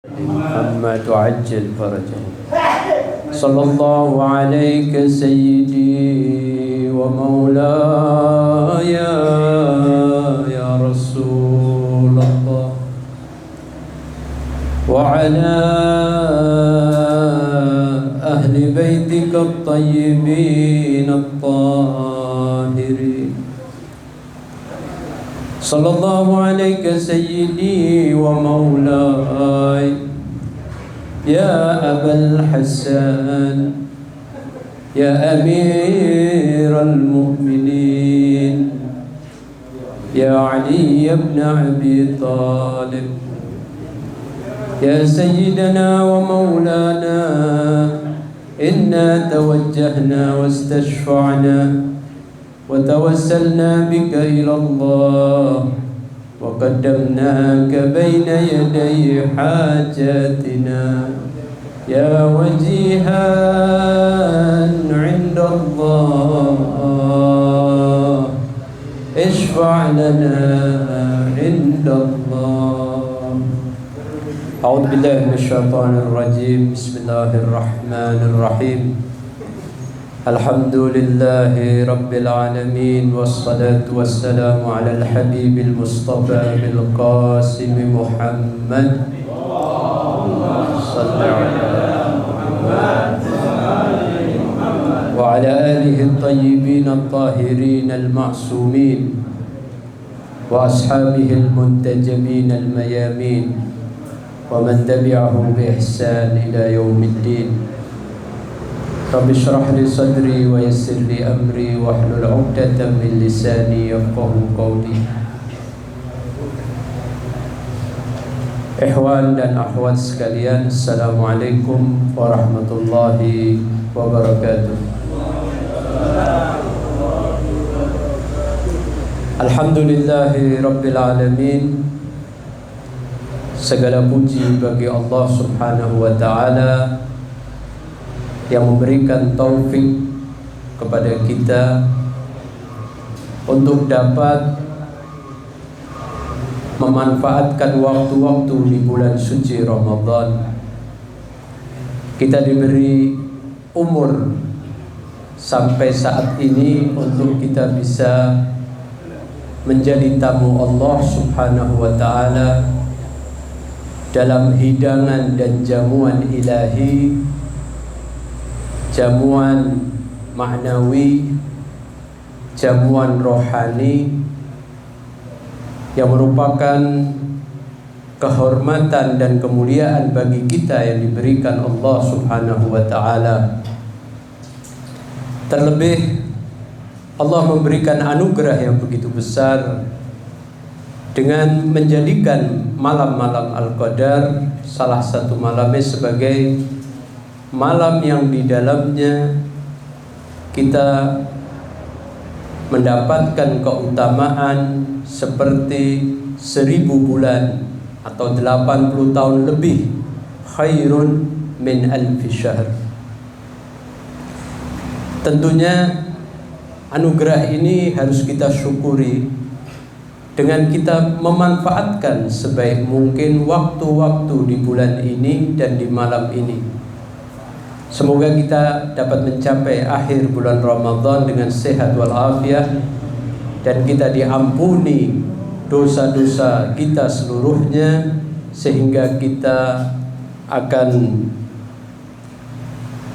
محمد عجل فرجه صلى الله عليك سيدي ومولاي يا رسول الله وعلى أهل بيتك الطيبين الطاهرين صلى الله عليك سيدي ومولاي يا أبا الحسن يا أمير المؤمنين يا علي بن أبي طالب يا سيدنا ومولانا إنا توجهنا واستشفعنا وتوسلنا بك إلى الله وقدمناك بين يدي حاجاتنا يا وجيها عند الله اشفع لنا عند الله. أعوذ بالله من الشيطان الرجيم. بسم الله الرحمن الرحيم. الحمد لله رب العالمين والصلاة والسلام على الحبيب المصطفى بالقاسم محمد صلى على محمد وعلى آله الطيبين الطاهرين المعصومين وأصحابه المنتجبين الميامين ومن تبعهم بإحسان إلى يوم الدين. رب اشرح لي صدري ويسر لي أمري واحلل عقدة من لساني يفقهوا قولي. Ikhwan dan akhwat sekalian, Assalamualaikum warahmatullahi wabarakatuh. Alhamdulillahi rabbil alamin. Segala puji bagi Allah Subhanahu wa ta'ala yang memberikan taufik kepada kita untuk dapat memanfaatkan waktu-waktu di bulan suci Ramadan. Kita diberi umur sampai saat ini untuk kita bisa menjadi tamu Allah Subhanahu wa ta'ala dalam hidangan dan jamuan ilahi, jamuan maknawi, jamuan rohani yang merupakan kehormatan dan kemuliaan bagi kita yang diberikan Allah Subhanahu wa ta'ala. Terlebih Allah memberikan anugerah yang begitu besar dengan menjadikan malam-malam Al-Qadar salah satu malamnya sebagai malam yang di dalamnya kita mendapatkan keutamaan seperti 1000 bulan atau 80 tahun lebih, khairun min alfi syahr. Tentunya anugerah ini harus kita syukuri dengan kita memanfaatkan sebaik mungkin waktu-waktu di bulan ini dan di malam ini. Semoga kita dapat mencapai akhir bulan Ramadan dengan sehat walafiat dan kita diampuni dosa-dosa kita seluruhnya sehingga kita akan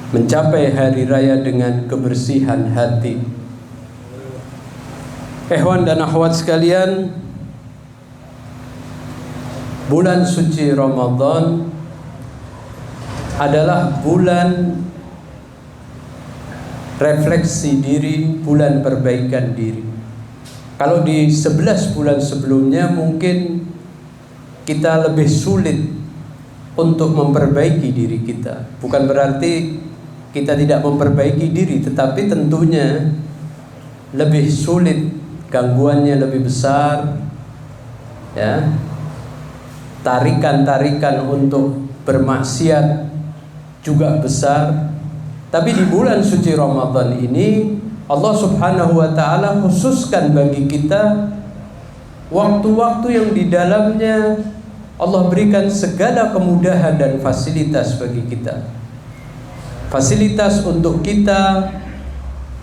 mencapai hari raya dengan kebersihan hati. Ikhwan dan akhwat sekalian, bulan suci Ramadan adalah bulan refleksi diri, bulan perbaikan diri. Kalau di 11 bulan sebelumnya mungkin kita lebih sulit untuk memperbaiki diri kita. Bukan berarti kita tidak memperbaiki diri, tetapi tentunya lebih sulit, gangguannya lebih besar, ya. Tarikan-tarikan untuk bermaksiat juga besar. Tapi di bulan suci Ramadan ini Allah Subhanahu wa ta'ala khususkan bagi kita waktu-waktu yang di dalamnya Allah berikan segala kemudahan dan fasilitas bagi kita. Fasilitas untuk kita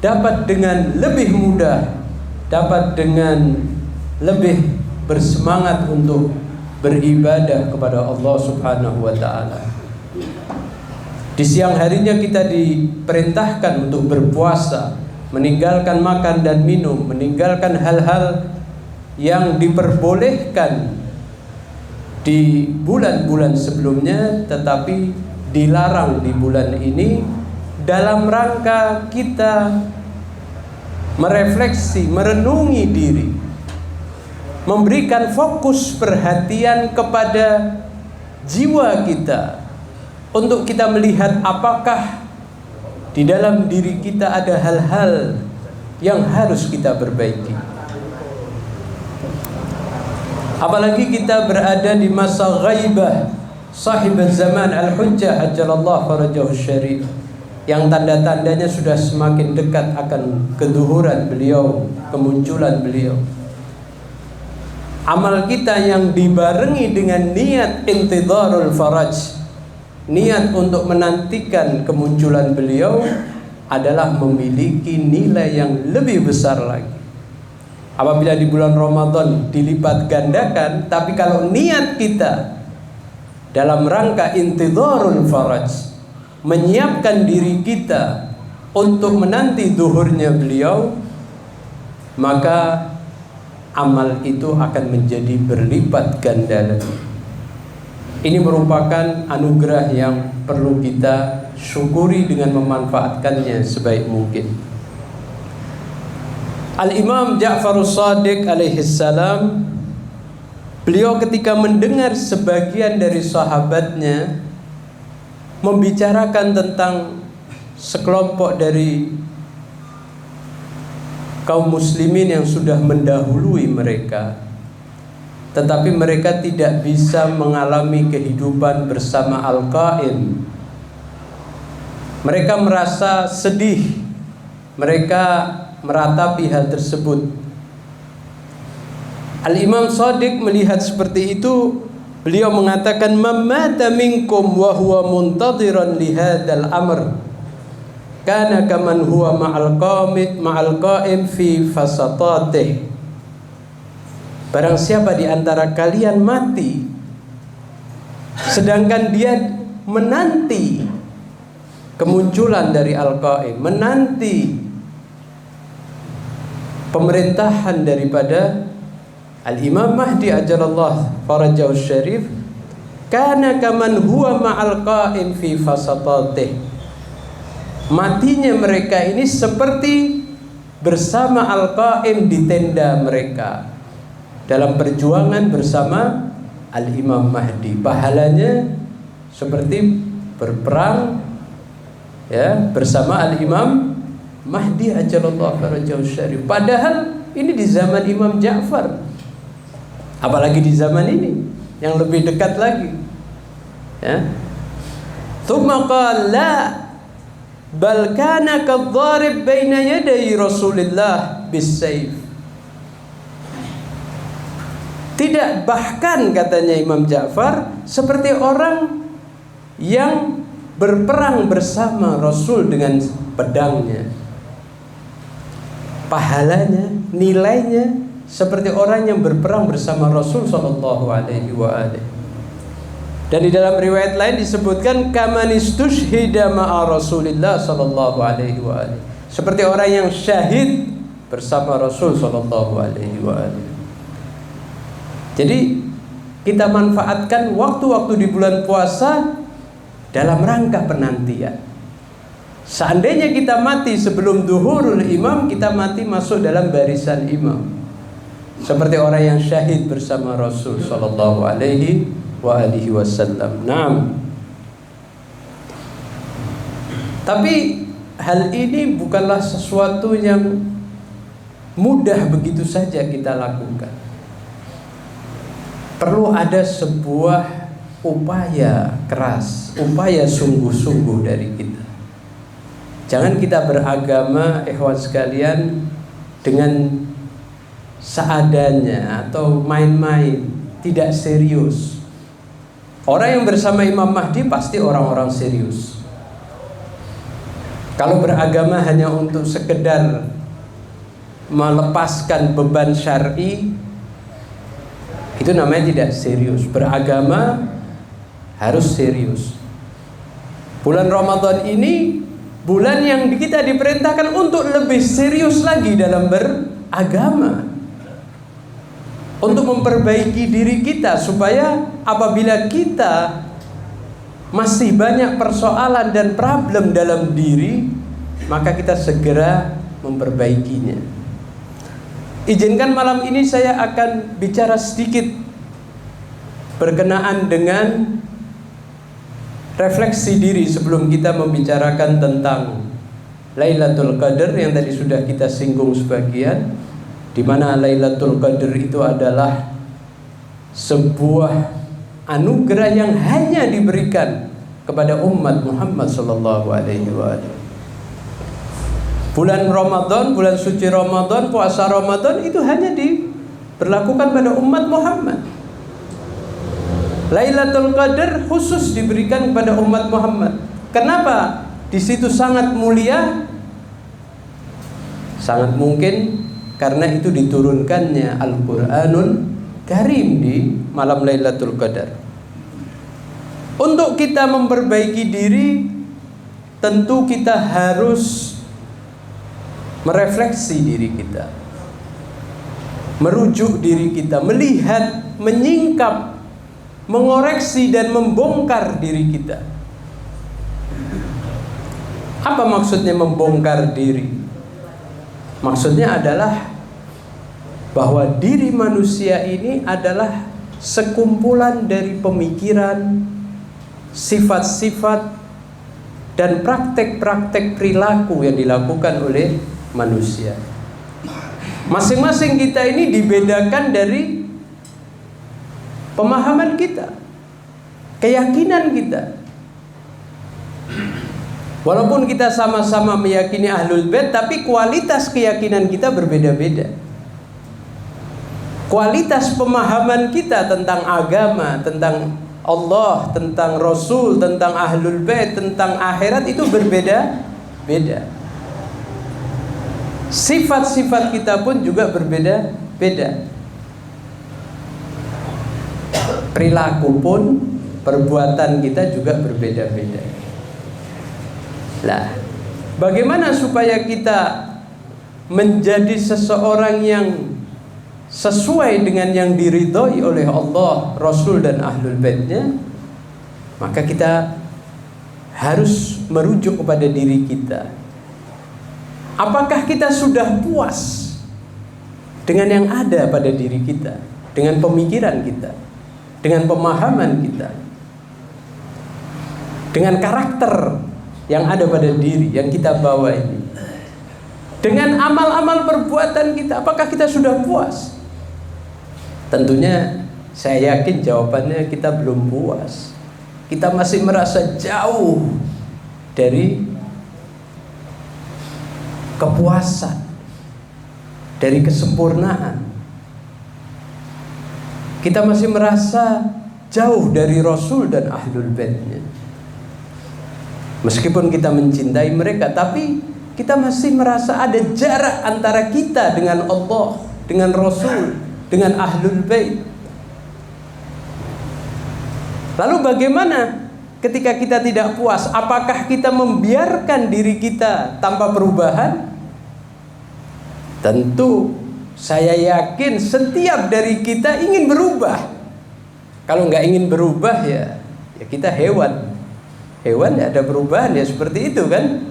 dapat dengan lebih mudah, dapat dengan lebih bersemangat untuk beribadah kepada Allah Subhanahu wa ta'ala. Di siang harinya kita diperintahkan untuk berpuasa, meninggalkan makan dan minum, meninggalkan hal-hal yang diperbolehkan di bulan-bulan sebelumnya tetapi dilarang di bulan ini, dalam rangka kita merefleksi, merenungi diri, memberikan fokus perhatian kepada jiwa kita untuk kita melihat apakah di dalam diri kita ada hal-hal yang harus kita perbaiki. Apalagi kita berada di masa ghaibah sahib zaman al-hujjah ajalallah farajahu syarif, yang tanda-tandanya sudah semakin dekat akan keduhuran beliau, kemunculan beliau. Amal kita yang dibarengi dengan niat intidharul faraj, niat untuk menantikan kemunculan beliau, adalah memiliki nilai yang lebih besar lagi. Apabila di bulan Ramadan dilipat gandakan, tapi kalau niat kita dalam rangka intidharul faraj, menyiapkan diri kita untuk menanti zuhurnya beliau, maka amal itu akan menjadi berlipat ganda lagi. Ini merupakan anugerah yang perlu kita syukuri dengan memanfaatkannya sebaik mungkin. Al-Imam Ja'farus Shadiq alaihi salam, beliau ketika mendengar sebagian dari sahabatnya membicarakan tentang sekelompok dari kaum muslimin yang sudah mendahului mereka, tetapi mereka tidak bisa mengalami kehidupan bersama Al-Qaim. Mereka merasa sedih, mereka meratapi hal tersebut. Al-Imam Shadiq melihat seperti itu, beliau mengatakan, "Mamata minkum wa huwa muntadhiran li hadzal amr kana kaman huwa ma'al qa'im fi fasatatih." Barang siapa di antara kalian mati sedangkan dia menanti kemunculan dari Al-Qaim, menanti pemerintahan daripada Al-Imam Mahdi ajalallah farajahu syarif, kana kaman huwa ma'al qa'im fi fasatatih. Matinya mereka ini seperti bersama Al-Qaim di tenda mereka dalam perjuangan bersama Al-Imam Mahdi. Pahalanya seperti berperang ya bersama Al-Imam Mahdi ajalallah farajahu syarif. Padahal ini di zaman Imam Ja'far, apalagi di zaman ini yang lebih dekat lagi ya. Tsumma qala la bal kana kadh-dharib baina yaday Rasulillah bis-sayf. Tidak, bahkan katanya Imam Ja'far, seperti orang yang berperang bersama Rasul dengan pedangnya. Pahalanya, nilainya seperti orang yang berperang bersama Rasul sallallahu alaihi wa alihi. Dan di dalam riwayat lain disebutkan kaman istushhida ma'a Rasulillah sallallahu alaihi wa alihi, seperti orang yang syahid bersama Rasul sallallahu alaihi wa alihi. Jadi kita manfaatkan waktu-waktu di bulan puasa dalam rangka penantian. Seandainya kita mati sebelum duhurul imam, kita mati masuk dalam barisan imam, seperti orang yang syahid bersama Rasul sallallahu alaihi wa alihi wasallam. Naam. Tapi hal ini bukanlah sesuatu yang mudah begitu saja kita lakukan. Perlu ada sebuah upaya keras, upaya sungguh-sungguh dari kita. Jangan kita beragama, ikhwan sekalian, dengan seadanya atau main-main, tidak serius. Orang yang bersama Imam Mahdi pasti orang-orang serius. Kalau beragama hanya untuk sekedar melepaskan beban syar'i, itu namanya tidak serius. Beragama harus serius. Bulan Ramadan ini bulan yang kita diperintahkan untuk lebih serius lagi dalam beragama, untuk memperbaiki diri kita, supaya apabila kita masih banyak persoalan dan problem dalam diri, maka kita segera memperbaikinya. Izinkan malam ini saya akan bicara sedikit berkenaan dengan refleksi diri sebelum kita membicarakan tentang Lailatul Qadar yang tadi sudah kita singgung sebagian, di mana Lailatul Qadar itu adalah sebuah anugerah yang hanya diberikan kepada umat Muhammad sallallahu alaihi wasallam. Bulan Ramadan, bulan suci Ramadan, puasa Ramadan itu hanya diberlakukan pada umat Muhammad. Lailatul Qadar khusus diberikan kepada umat Muhammad. Kenapa? Di situ sangat mulia. Sangat mungkin karena itu diturunkannya Al-Qur'anul Karim di malam Lailatul Qadar. Untuk kita memperbaiki diri, tentu kita harus merefleksi diri kita, merujuk diri kita, melihat, menyingkap, mengoreksi dan membongkar diri kita. Apa maksudnya membongkar diri? Maksudnya adalah bahwa diri manusia ini adalah sekumpulan dari pemikiran, sifat-sifat, dan praktek-praktek perilaku yang dilakukan oleh manusia. Masing-masing kita ini dibedakan dari pemahaman kita, keyakinan kita. Walaupun kita sama-sama meyakini Ahlul Bait, tapi kualitas keyakinan kita berbeda-beda. Kualitas pemahaman kita tentang agama, tentang Allah, tentang Rasul, tentang Ahlul Bait, tentang akhirat itu berbeda-beda. Sifat-sifat kita pun juga berbeda-beda. Perilaku pun, perbuatan kita juga berbeda-beda. Lah, bagaimana supaya kita menjadi seseorang yang sesuai dengan yang diridhoi oleh Allah, Rasul dan Ahlul Baitnya? Maka kita harus merujuk kepada diri kita. Apakah kita sudah puas dengan yang ada pada diri kita, dengan pemikiran kita, dengan pemahaman kita, dengan karakter yang ada pada diri yang kita bawa ini, dengan amal-amal perbuatan kita? Apakah kita sudah puas? Tentunya saya yakin jawabannya kita belum puas. Kita masih merasa jauh dari kepuasan, dari kesempurnaan. Kita masih merasa jauh dari Rasul dan Ahlul Baitnya. Meskipun kita mencintai mereka, tapi kita masih merasa ada jarak antara kita dengan Allah, dengan Rasul, dengan Ahlul Bait. Lalu bagaimana ketika kita tidak puas? Apakah kita membiarkan diri kita tanpa perubahan? Tentu saya yakin setiap dari kita ingin berubah. Kalau nggak ingin berubah ya kita hewan. Hewan ya ada perubahan ya seperti itu kan?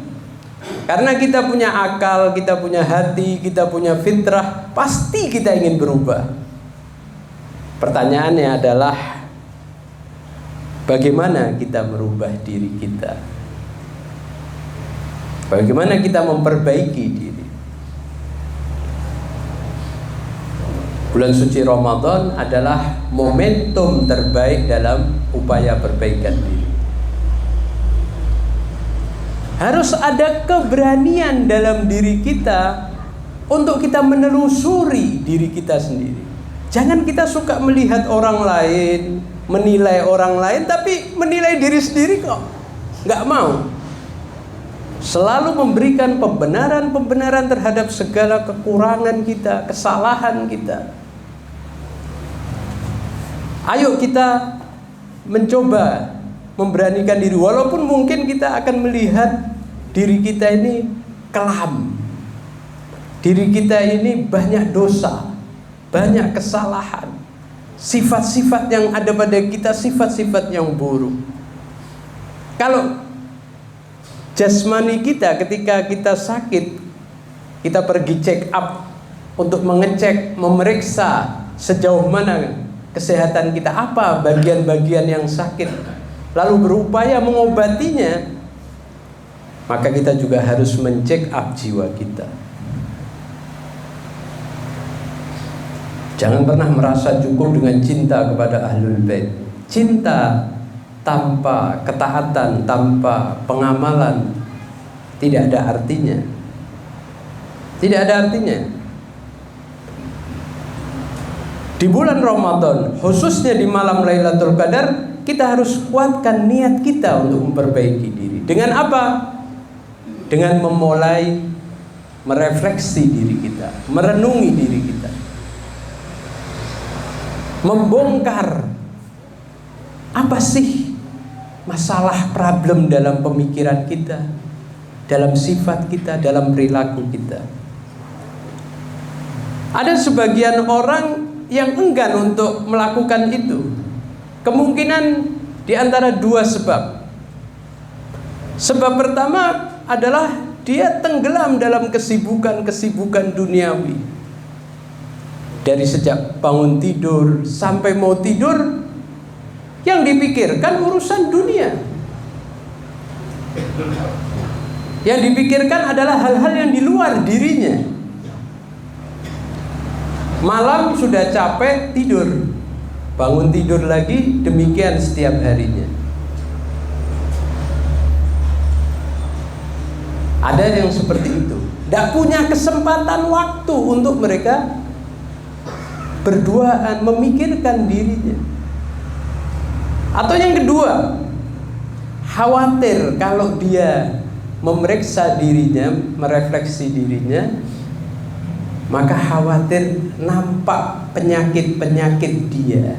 Karena kita punya akal, kita punya hati, kita punya fitrah, pasti kita ingin berubah. Pertanyaannya adalah bagaimana kita merubah diri kita? Bagaimana kita memperbaiki diri? Bulan suci Ramadan adalah momentum terbaik dalam upaya perbaikan diri. Harus ada keberanian dalam diri kita untuk kita menelusuri diri kita sendiri. Jangan kita suka melihat orang lain, menilai orang lain, tapi menilai diri sendiri kok nggak mau. Selalu memberikan pembenaran terhadap segala kekurangan kita, kesalahan kita. Ayo kita mencoba memberanikan diri, walaupun mungkin kita akan melihat diri kita ini kelam, diri kita ini banyak dosa, banyak kesalahan, sifat-sifat yang ada pada kita, sifat-sifat yang buruk. Kalau jasmani kita ketika kita sakit, kita pergi check up untuk mengecek, memeriksa sejauh mana kesehatan kita, apa bagian-bagian yang sakit, lalu berupaya mengobatinya, maka kita juga harus men-check up jiwa kita. Jangan pernah merasa cukup dengan cinta kepada Ahlul Bait. Cinta tanpa ketaatan, tanpa pengamalan tidak ada artinya. Tidak ada artinya. Di bulan Ramadan, khususnya di malam Lailatul Qadar, kita harus kuatkan niat kita untuk memperbaiki diri. Dengan apa? Dengan memulai merefleksi diri kita, merenungi diri kita, membongkar apa sih masalah, problem dalam pemikiran kita, dalam sifat kita, dalam perilaku kita. Ada sebagian orang yang enggan untuk melakukan itu. Kemungkinan di antara dua sebab. Sebab pertama adalah dia tenggelam dalam kesibukan-kesibukan duniawi. Dari sejak bangun tidur sampai mau tidur, yang dipikirkan urusan dunia. Yang dipikirkan adalah hal-hal yang di luar dirinya. Malam sudah capek, tidur, bangun tidur lagi, demikian setiap harinya. Ada yang seperti itu, tidak punya kesempatan waktu untuk mereka berduaan, memikirkan dirinya. Atau yang kedua, khawatir kalau dia memeriksa dirinya, merefleksi dirinya, maka khawatir nampak penyakit-penyakit dia,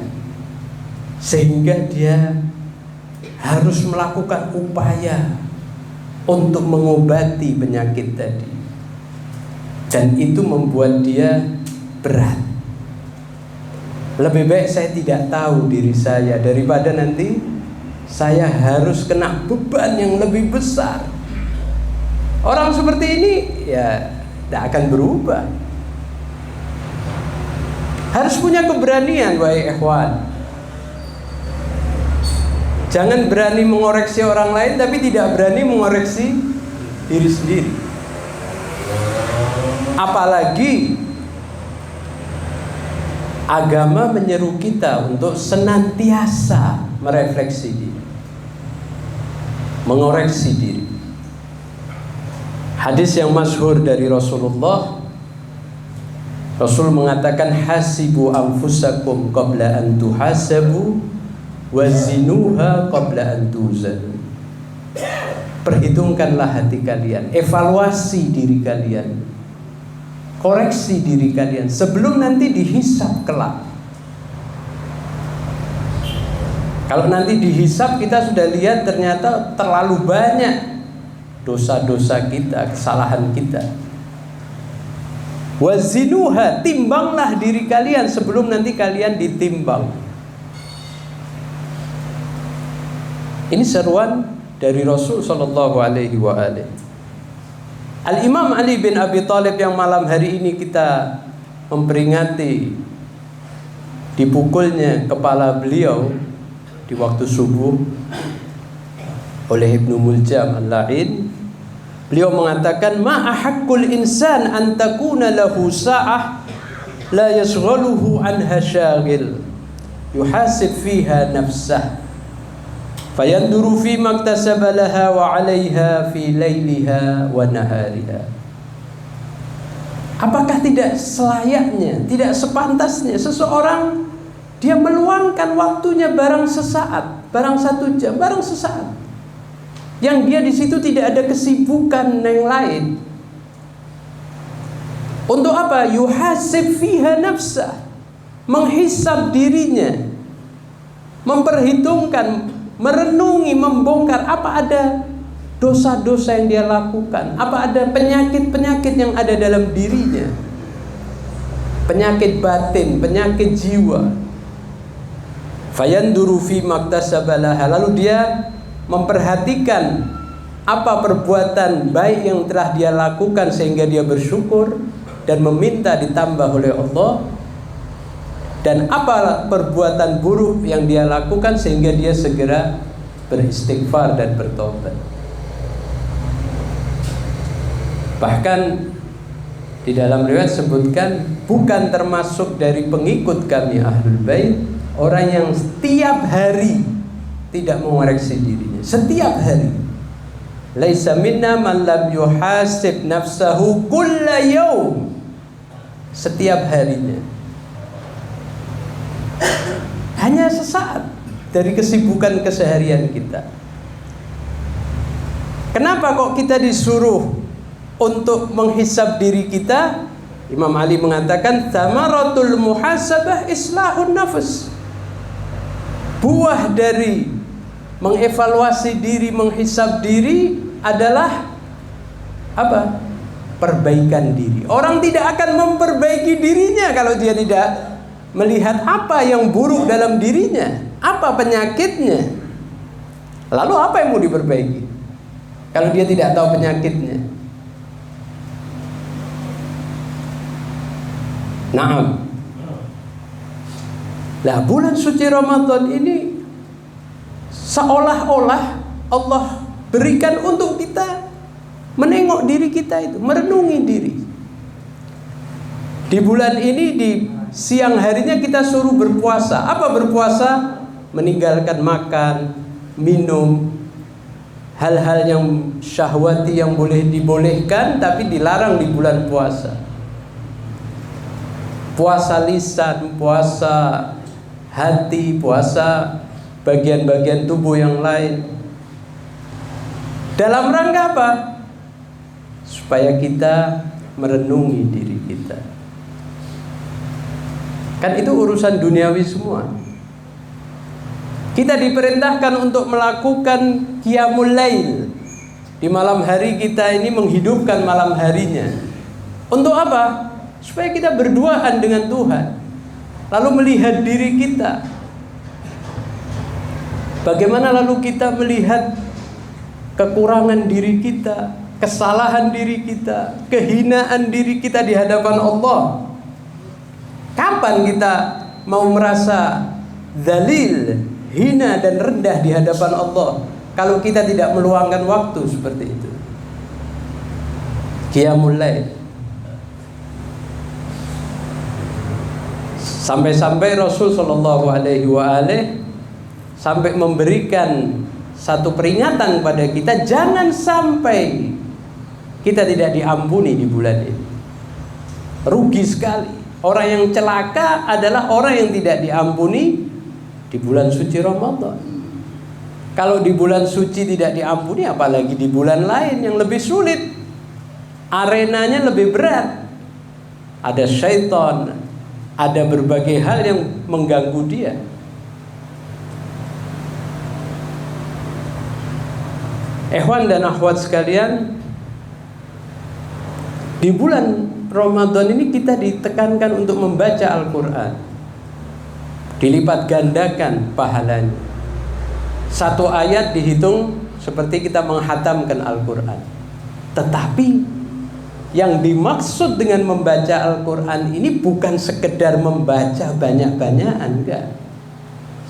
sehingga dia harus melakukan upaya untuk mengobati penyakit tadi. Dan itu membuat dia berat. Lebih baik saya tidak tahu diri saya daripada nanti saya harus kena beban yang lebih besar. Orang seperti ini ya tidak akan berubah. Harus punya keberanian, wahai ikhwan. Jangan berani mengoreksi orang lain tapi tidak berani mengoreksi diri sendiri. Apalagi agama menyeru kita untuk senantiasa merefleksi diri, mengoreksi diri. Hadis yang masyhur dari Rasulullah, Rasul mengatakan, hasibu anfusakum qabla an tuhasabu wazinuha qabla an tuzan. Perhitungkanlah hati kalian, evaluasi diri kalian, koreksi diri kalian sebelum nanti dihisab kelak. Kalau nanti dihisab kita sudah lihat ternyata terlalu banyak dosa-dosa kita, kesalahan kita. Wazinuha, timbanglah diri kalian sebelum nanti kalian ditimbang. Ini seruan dari Rasul sallallahu alaihi wa alihi. Al-Imam Ali bin Abi Thalib yang malam hari ini kita memperingati dipukulnya kepala beliau di waktu subuh oleh Ibnu Muljam al-La'in. Beliau mengatakan, ma ahaqqul insan an takuna lahu sa'ah la yashghaluhu anha syaghil yuhasib fiha nafsah fayanduru fi maktasaba laha wa 'alayha fi lailiha wa nahariha. Apakah tidak selayaknya, tidak sepantasnya seseorang dia meluangkan waktunya barang sesaat, barang 1 jam, barang sesaat, yang dia di situ tidak ada kesibukan yang lain. Untuk apa? Yuhasib fiha nafsah, menghisab dirinya, memperhitungkan, merenungi, membongkar apa ada dosa-dosa yang dia lakukan, apa ada penyakit-penyakit yang ada dalam dirinya, penyakit batin, penyakit jiwa. Fayanduru fi maktasabalaha, lalu dia memperhatikan apa perbuatan baik yang telah dia lakukan sehingga dia bersyukur dan meminta ditambah oleh Allah, dan apa perbuatan buruk yang dia lakukan sehingga dia segera beristighfar dan bertobat. Bahkan di dalam riwayat sebutkan, bukan termasuk dari pengikut kami Ahlul Bait orang yang setiap hari tidak mengoreksi dirinya. Setiap hari. Laisa minna man lam yuhasib nafsahu kulla yaum. Setiap harinya. Hanya sesaat dari kesibukan keseharian kita. Kenapa kok kita disuruh untuk menghisab diri kita? Imam Ali mengatakan, thamaratul muhasabah islahun nafs. Buah dari mengevaluasi diri, menghisab diri adalah apa? Perbaikan diri. Orang tidak akan memperbaiki dirinya kalau dia tidak melihat apa yang buruk dalam dirinya, apa penyakitnya. Lalu apa yang mau diperbaiki kalau dia tidak tahu penyakitnya? Naam. Nah, bulan suci Ramadan ini seolah-olah Allah berikan untuk kita menengok diri kita itu, merenungi diri. Di bulan ini, di siang harinya kita suruh berpuasa. Apa berpuasa? Meninggalkan makan, minum, hal-hal yang syahwati yang boleh dibolehkan tapi dilarang di bulan puasa. Puasa lisan, puasa hati, puasa bagian-bagian tubuh yang lain. Dalam rangka apa? Supaya kita merenungi diri kita. Kan itu urusan duniawi semua. Kita diperintahkan untuk melakukan qiyamul lail. Di malam hari kita ini menghidupkan malam harinya. Untuk apa? Supaya kita berduaan dengan Tuhan. Lalu melihat diri kita. Bagaimana lalu kita melihat kekurangan diri kita, kesalahan diri kita, kehinaan diri kita di hadapan Allah. Kapan kita mau merasa dzalil, hina dan rendah di hadapan Allah kalau kita tidak meluangkan waktu seperti itu? Qiyamul lail. Sampai-sampai Rasul Shallallahu Alaihi Wasallam sampai memberikan satu peringatan pada kita, jangan sampai kita tidak diampuni di bulan ini. Rugi sekali. Orang yang celaka adalah orang yang tidak diampuni di bulan suci Ramadan. Kalau di bulan suci tidak diampuni, apalagi di bulan lain yang lebih sulit, arenanya lebih berat. Ada syaitan, ada berbagai hal yang mengganggu dia. Ikhwan dan akhwat sekalian, di bulan Ramadan ini kita ditekankan untuk membaca Al-Quran. Dilipat gandakan pahalanya. Satu ayat dihitung seperti kita menghatamkan Al-Quran. Tetapi yang dimaksud dengan membaca Al-Quran ini bukan sekedar membaca banyak-banyakan, enggak.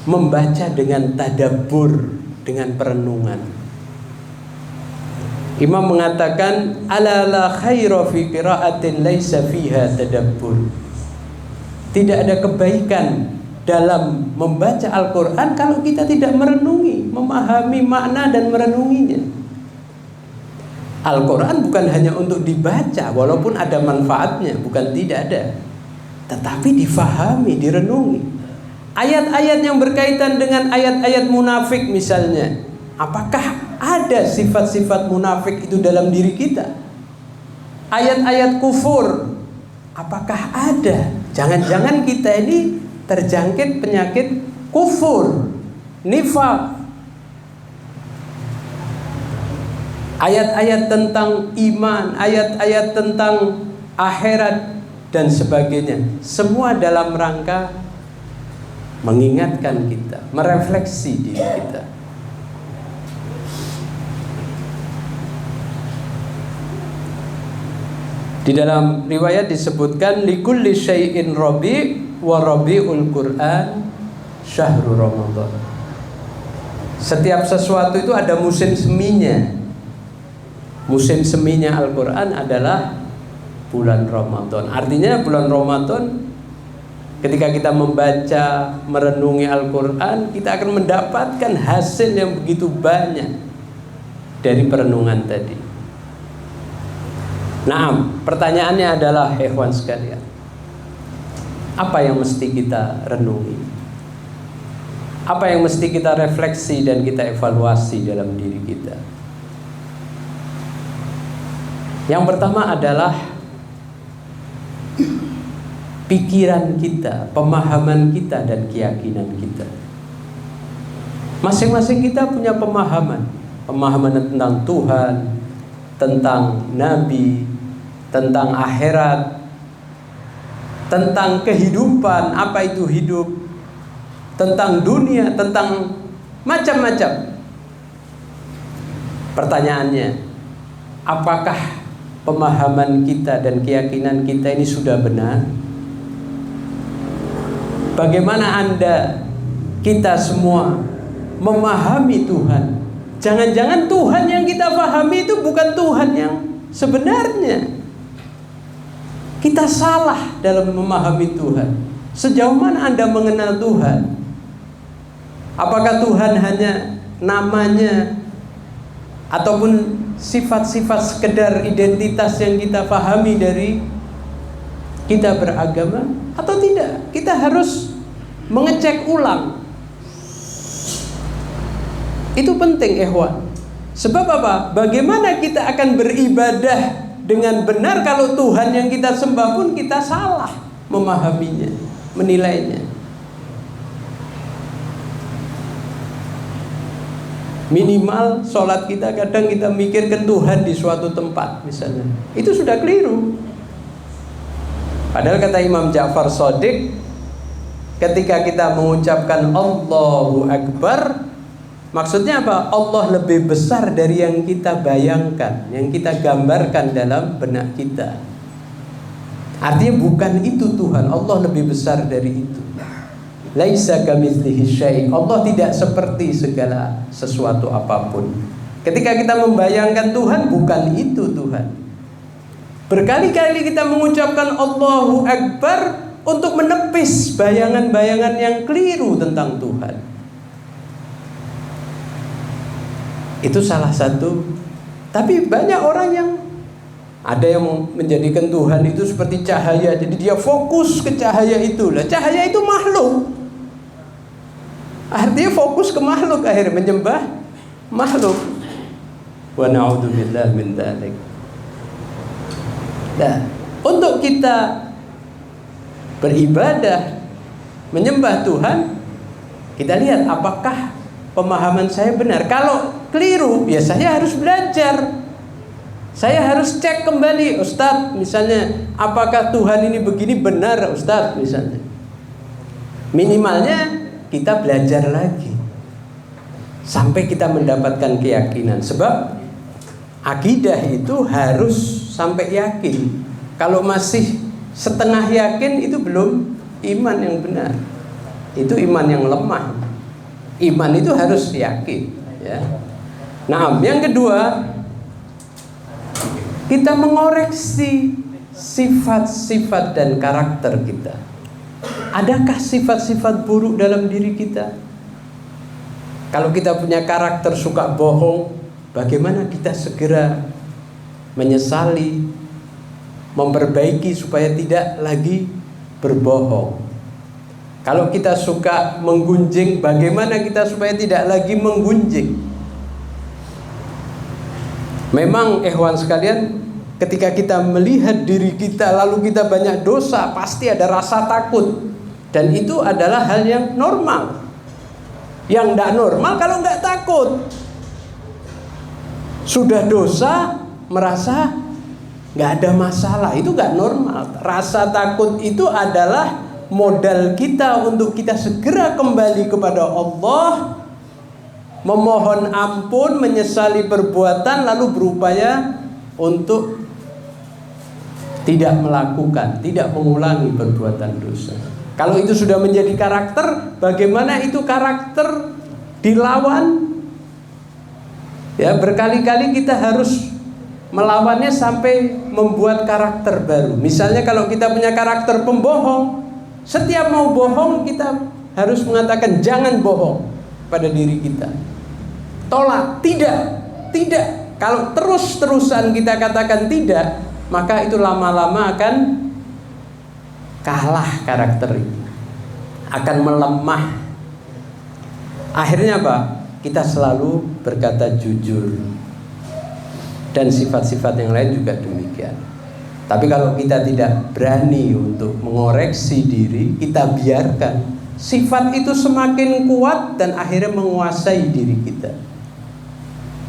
Membaca dengan tadabbur, dengan perenungan. Imam mengatakan, ala la khaira fi qira'atin laisa fiha tadabbur. Tidak ada kebaikan dalam membaca Al-Quran kalau kita tidak merenungi, memahami makna dan merenunginya. Al-Quran bukan hanya untuk dibaca, walaupun ada manfaatnya, bukan tidak ada, tetapi difahami, direnungi. Ayat-ayat yang berkaitan dengan ayat-ayat munafik misalnya, apakah ada sifat-sifat munafik itu dalam diri kita? Ayat-ayat kufur, apakah ada? Jangan-jangan kita ini terjangkit penyakit kufur, nifaq. Ayat-ayat tentang iman, ayat-ayat tentang akhirat dan sebagainya, semua dalam rangka mengingatkan kita, merefleksi diri kita. Di dalam riwayat disebutkan likulli syai'in rabi' wa rabi'ul Qur'an syahrul Ramadan. Setiap sesuatu itu ada musim seminya. Musim seminya Al-Quran adalah bulan Ramadan. Artinya bulan Ramadan, ketika kita membaca, merenungi Al-Quran, kita akan mendapatkan hasil yang begitu banyak dari perenungan tadi. Nah, pertanyaannya adalah, ikhwan sekalian, apa yang mesti kita renungi? Apa yang mesti kita refleksi dan kita evaluasi dalam diri kita? Yang pertama adalah pikiran kita, pemahaman kita, dan keyakinan kita. Masing-masing kita punya pemahaman tentang Tuhan, tentang Nabi, tentang akhirat, tentang kehidupan, apa itu hidup, tentang dunia, tentang macam-macam. Pertanyaannya, apakah pemahaman kita dan keyakinan kita ini sudah benar? Bagaimana Anda, kita semua memahami Tuhan? Jangan-jangan Tuhan yang kita pahami itu bukan Tuhan yang sebenarnya. Kita salah dalam memahami Tuhan. Sejauh mana Anda mengenal Tuhan? Apakah Tuhan hanya namanya, ataupun sifat-sifat sekedar identitas yang kita pahami dari kita beragama, atau tidak? Kita harus mengecek ulang. Itu penting, ikhwan. Sebab apa? Bagaimana kita akan beribadah dengan benar kalau Tuhan yang kita sembah pun kita salah memahaminya, menilainya. Minimal sholat kita kadang kita mikirkan Tuhan di suatu tempat misalnya, itu sudah keliru. Padahal kata Imam Ja'far Shadiq, ketika kita mengucapkan Allahu Akbar, maksudnya apa? Allah lebih besar dari yang kita bayangkan, yang kita gambarkan dalam benak kita. Artinya bukan itu Tuhan, Allah lebih besar dari itu. Laisa kamitslihi syai'. Allah tidak seperti segala sesuatu apapun. Ketika kita membayangkan Tuhan, bukan itu Tuhan. Berkali-kali kita mengucapkan Allahu Akbar untuk menepis bayangan-bayangan yang keliru tentang Tuhan. Itu salah satu. Tapi banyak orang yang ada yang menjadikan Tuhan itu seperti cahaya, jadi dia fokus ke cahaya itu. Lah, cahaya itu makhluk. Artinya fokus ke makhluk, akhirnya menyembah makhluk. Wa na'udzubillah min dzalik. Nah, untuk kita beribadah, menyembah Tuhan, kita lihat apakah pemahaman saya benar. Kalau keliru, ya saya harus belajar. Saya harus cek kembali, Ustadz, misalnya, apakah Tuhan ini begini benar, Ustadz, misalnya. Minimalnya kita belajar lagi sampai kita mendapatkan keyakinan. Sebab akidah itu harus sampai yakin. Kalau masih setengah yakin, itu belum iman yang benar. Itu iman yang lemah. Iman itu harus yakin, ya. Nah, yang kedua, kita mengoreksi sifat-sifat dan karakter kita. Adakah sifat-sifat buruk dalam diri kita? Kalau kita punya karakter suka bohong, bagaimana kita segera menyesali, memperbaiki supaya tidak lagi berbohong. Kalau kita suka menggunjing, bagaimana kita supaya tidak lagi menggunjing? Memang ikhwan sekalian, ketika kita melihat diri kita lalu kita banyak dosa, pasti ada rasa takut. Dan itu adalah hal yang normal. Yang tidak normal kalau nggak takut. Sudah dosa, merasa nggak ada masalah, itu nggak normal. Rasa takut itu adalah modal kita untuk kita segera kembali kepada Allah, memohon ampun, menyesali perbuatan, lalu berupaya untuk tidak melakukan, tidak mengulangi perbuatan dosa. Kalau itu sudah menjadi karakter, bagaimana itu karakter dilawan? Ya, berkali-kali kita harus melawannya sampai membuat karakter baru. Misalnya kalau kita punya karakter pembohong, setiap mau bohong kita harus mengatakan jangan bohong pada diri kita. Tolak, tidak. Kalau terus-terusan kita katakan tidak, maka itu lama-lama akan kalah karakter itu, akan melemah. Akhirnya apa? Kita selalu berkata jujur. Dan sifat-sifat yang lain juga demikian. Tapi kalau kita tidak berani untuk mengoreksi diri, kita biarkan sifat itu semakin kuat dan akhirnya menguasai diri kita.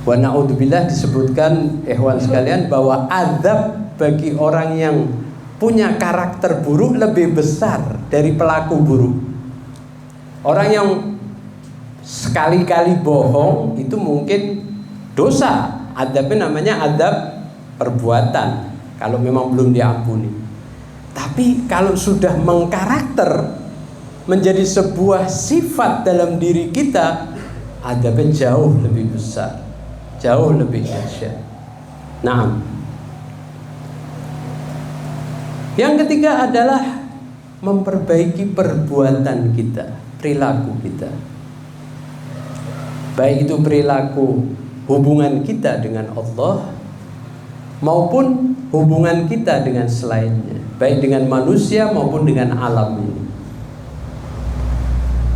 Wa na'udzubillah, disebutkan ikhwan sekalian bahwa azab bagi orang yang punya karakter buruk lebih besar dari pelaku buruk. Orang yang sekali-kali bohong itu mungkin dosa, adabnya namanya adab perbuatan kalau memang belum diampuni. Tapi kalau sudah mengkarakter menjadi sebuah sifat dalam diri kita, adabnya jauh lebih besar, jauh lebih dahsyat. Nah, yang ketiga adalah memperbaiki perbuatan kita, perilaku kita. Baik itu perilaku hubungan kita dengan Allah maupun hubungan kita dengan selainnya, baik dengan manusia maupun dengan alam ini.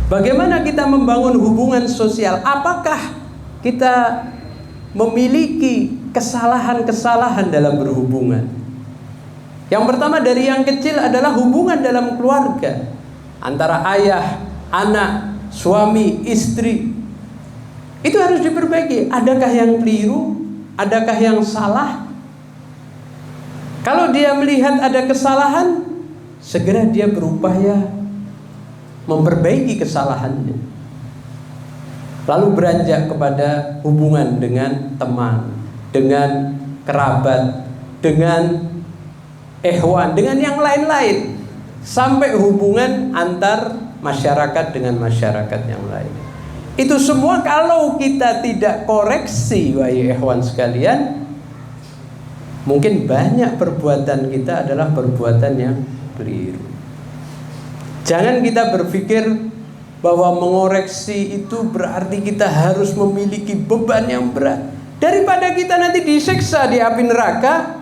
Bagaimana kita membangun hubungan sosial? Apakah kita memiliki kesalahan-kesalahan dalam berhubungan? Yang pertama dari yang kecil adalah hubungan dalam keluarga, antara ayah, anak, suami, istri. Itu harus diperbaiki. Adakah yang keliru? Adakah yang salah? Kalau dia melihat ada kesalahan, segera dia berupaya memperbaiki kesalahannya. Lalu beranjak kepada hubungan dengan teman, dengan kerabat, dengan ikhwan, dengan yang lain-lain, sampai hubungan antar masyarakat dengan masyarakat yang lain. Itu semua kalau kita tidak koreksi, wahai ikhwan sekalian, mungkin banyak perbuatan kita adalah perbuatan yang keliru. Jangan kita berpikir bahwa mengoreksi itu berarti kita harus memiliki beban yang berat. Daripada kita nanti disiksa di api neraka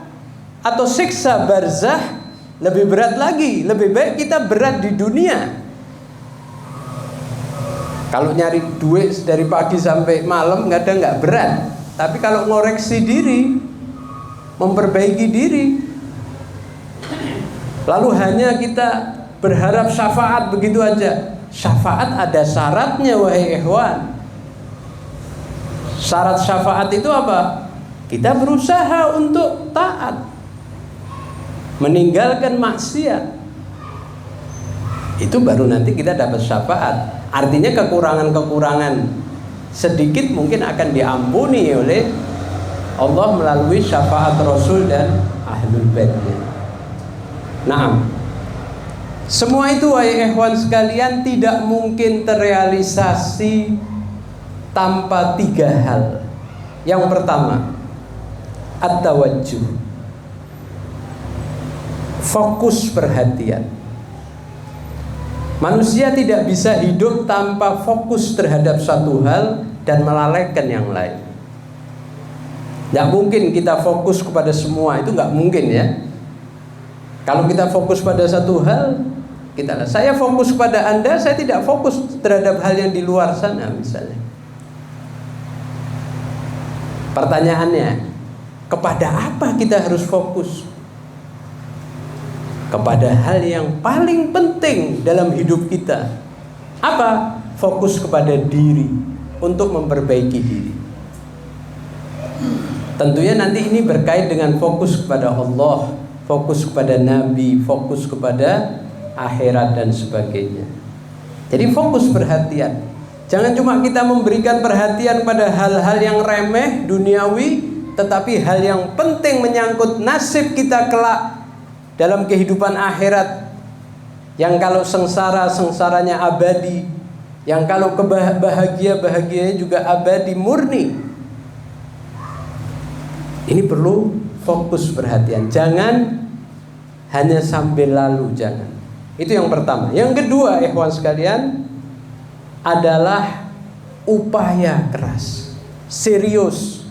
atau siksa barzah, lebih berat lagi. Lebih baik kita berat di dunia. Kalau nyari duit dari pagi sampai malam kadang nggak berat. Tapi kalau ngoreksi diri, memperbaiki diri, lalu hanya kita berharap syafaat begitu aja. Syafaat ada syaratnya, wahai ikhwan. Syarat syafaat itu apa? Kita berusaha untuk taat, meninggalkan maksiat. Itu baru nanti kita dapat syafaat. Artinya kekurangan-kekurangan sedikit mungkin akan diampuni oleh Allah melalui syafaat Rasul dan Ahlul Baitnya. Nah, semua itu wahai ikhwan sekalian tidak mungkin terrealisasi tanpa tiga hal. Yang pertama, at-tawajjuh, fokus perhatian. Manusia tidak bisa hidup tanpa fokus terhadap satu hal dan melalaikan yang lain. Nggak mungkin kita fokus kepada semua, itu nggak mungkin ya. Kalau kita fokus pada satu hal, saya fokus pada Anda, saya tidak fokus terhadap hal yang di luar sana misalnya. Pertanyaannya, kepada apa kita harus fokus? Kepada hal yang paling penting dalam hidup kita. Apa? Fokus kepada diri, untuk memperbaiki diri. Tentunya nanti ini berkait dengan fokus kepada Allah, fokus kepada Nabi, fokus kepada akhirat dan sebagainya. Jadi fokus perhatian. Jangan cuma kita memberikan perhatian pada hal-hal yang remeh, duniawi, tetapi hal yang penting menyangkut nasib kita kelak dalam kehidupan akhirat. Yang kalau sengsara, sengsaranya abadi. Yang kalau bahagianya juga abadi, murni. Ini perlu fokus perhatian. Jangan hanya sambil lalu, jangan. Itu yang pertama. Yang kedua, ikhwan sekalian, adalah upaya keras, serius.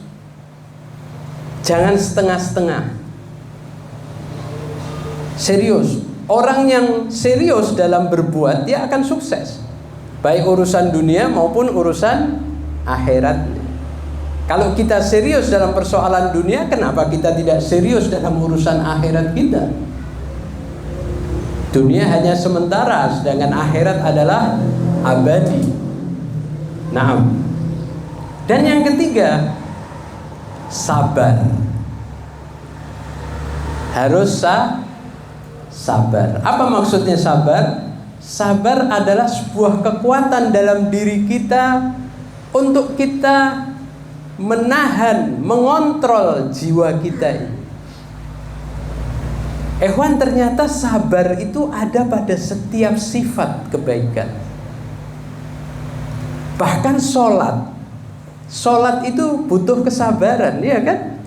Jangan setengah-setengah. Serius. Orang yang serius dalam berbuat, dia akan sukses, baik urusan dunia maupun urusan akhirat. Kalau kita serius dalam persoalan dunia, kenapa kita tidak serius dalam urusan akhirat kita? Dunia hanya sementara, sedangkan akhirat adalah abadi. Nah, dan yang ketiga, sabar. Harus sabar. Apa maksudnya sabar? Sabar adalah sebuah kekuatan dalam diri kita untuk kita menahan, mengontrol jiwa kita ini. Ternyata sabar itu ada pada setiap sifat kebaikan. Bahkan sholat itu butuh kesabaran, ya kan?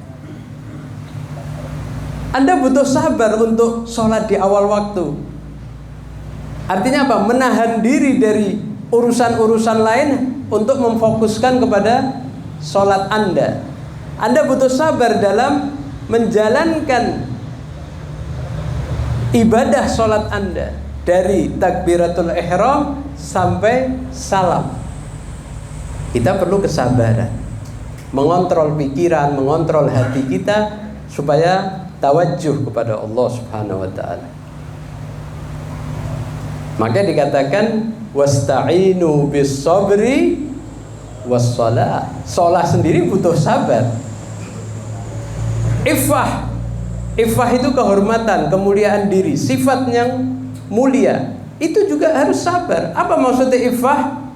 Anda butuh sabar untuk sholat di awal waktu. Artinya apa? Menahan diri dari urusan-urusan lain untuk memfokuskan kepada sholat Anda. Anda butuh sabar dalam menjalankan ibadah sholat Anda, dari takbiratul ihram sampai salam. Kita perlu kesabaran, mengontrol pikiran, mengontrol hati kita supaya tawajjuh kepada Allah Subhanahu wa ta'ala. Maka dikatakan wasta'inu bis sabri wassalah. Sholat sendiri butuh sabar. Iffah itu kehormatan, kemuliaan diri, sifat yang mulia. Itu juga harus sabar. Apa maksudnya iffah?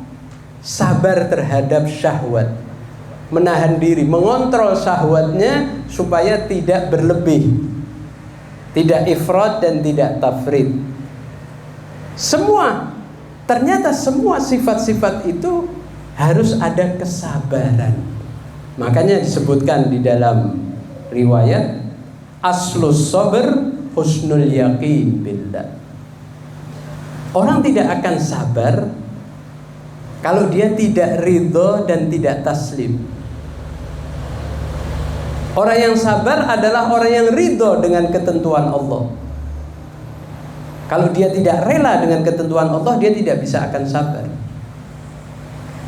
Sabar terhadap syahwat, menahan diri, mengontrol syahwatnya supaya tidak berlebih, tidak ifrat dan tidak tafrid. Ternyata semua sifat-sifat itu harus ada kesabaran. Makanya disebutkan di dalam riwayat, aslus sabr husnul yaqin billah. Orang tidak akan sabar kalau dia tidak ridho dan tidak taslim. Orang yang sabar adalah orang yang ridho dengan ketentuan Allah. Kalau dia tidak rela dengan ketentuan Allah, dia tidak bisa akan sabar.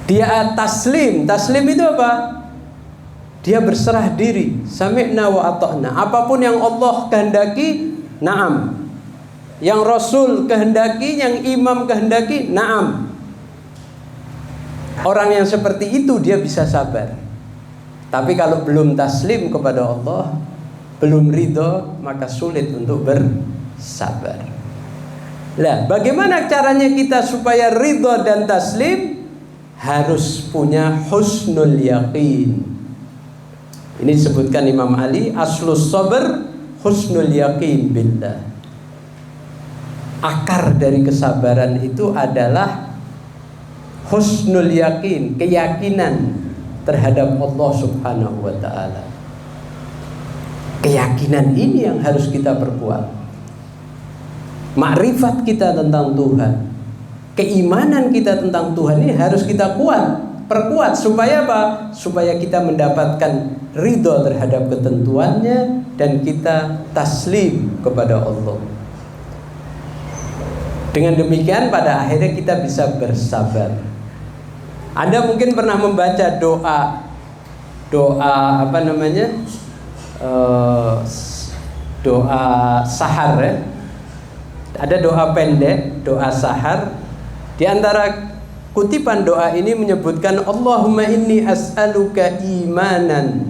Dia taslim. Taslim itu apa? Dia berserah diri. Sami'na wa ata'na. Apapun yang Allah kehendaki, na'am. Yang Rasul kehendaki, yang imam kehendaki, na'am. Orang yang seperti itu dia bisa sabar. Tapi kalau belum taslim kepada Allah, belum ridho, maka sulit untuk bersabar. Lah, bagaimana caranya kita supaya ridho dan taslim? Harus punya husnul yaqin. Ini disebutkan Imam Ali, aslus sabr husnul yaqin billah. Akar dari kesabaran itu adalah husnul yaqin, keyakinan terhadap Allah Subhanahu wa ta'ala. Keyakinan ini yang harus kita perkuat. Makrifat kita tentang Tuhan, keimanan kita tentang Tuhan ini harus kita kuat. perkuat supaya apa? Supaya kita mendapatkan ridho terhadap ketentuannya dan kita taslim kepada Allah. Dengan demikian pada akhirnya kita bisa bersabar. Anda mungkin pernah membaca doa apa namanya? Doa sahar ya. Ada doa pendek, doa sahar. Di antara kutipan doa ini menyebutkan Allahumma inni as'aluka imanan